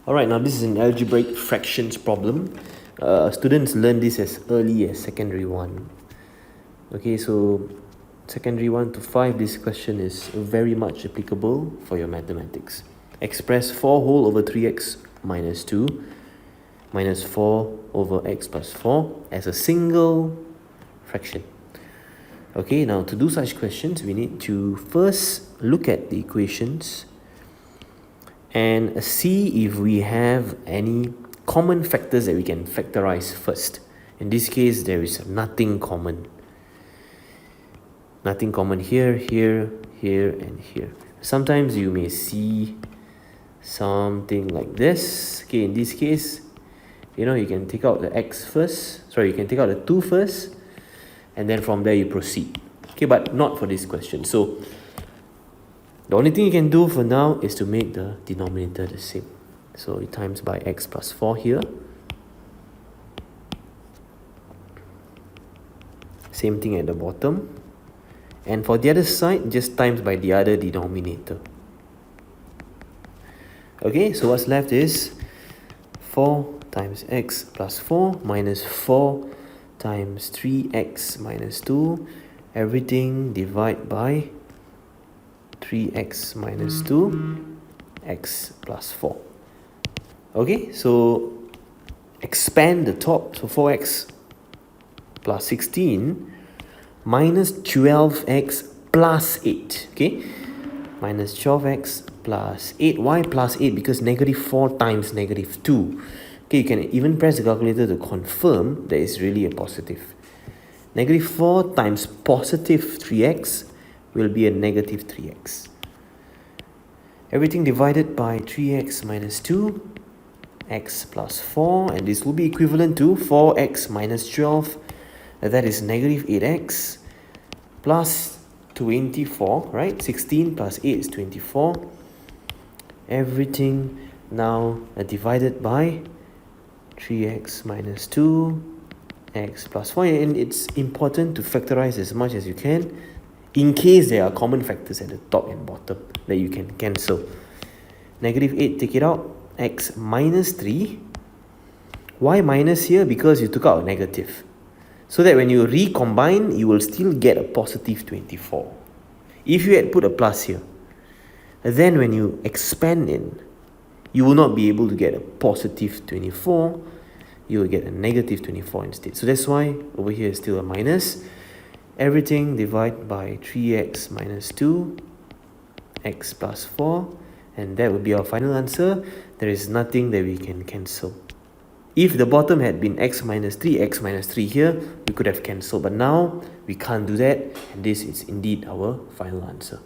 Alright, now this is an algebraic fractions problem. Students learn this as early as secondary 1. Okay, so secondary 1 to 5, this question is very much applicable for your mathematics. Express 4 whole over 3x minus 2 minus 4 over x plus 4 as a single fraction. Okay, now to do such questions, we need to first look at the equations and see if we have any common factors that we can factorize first. In this case, there is nothing common. Nothing common here, here, here, and here. Sometimes you may see something like this. Okay, in this case, you can take out the x first. Sorry, you can take out the 2 first, and then from there you proceed. Okay, but not for this question. So the only thing you can do for now is to make the denominator the same. So it times by x plus 4 here. Same thing at the bottom. And for the other side, just times by the other denominator. Okay, so what's left is 4 times x plus 4 minus 4 times 3x minus 2. Everything divide by 3x minus 2, x plus 4. Okay, so expand the top, so 4x plus 16 minus 12x plus 8. Okay, minus 12x plus 8. Why plus 8? Because negative 4 times negative 2. Okay, you can even press the calculator to confirm that it's really a positive. Negative 4 times positive 3x will be a negative 3x. Everything divided by 3x minus 2, x plus 4, and this will be equivalent to 4x minus 12, that is negative 8x, plus 24, right? 16 plus 8 is 24. Everything now divided by 3x minus 2, x plus 4, and it's important to factorize as much as you can in case there are common factors at the top and bottom that you can cancel. Negative 8, take it out. X minus 3. Why minus here? Because you took out a negative. So that when you recombine, you will still get a positive 24. If you had put a plus here, then when you expand in, you will not be able to get a positive 24. You will get a negative 24 instead. So that's why over here is still a minus. Everything divided by 3x minus 2, x plus 4, and that would be our final answer. There is nothing that we can cancel. If the bottom had been x minus 3 here, we could have cancelled, but now we can't do that, and this is indeed our final answer.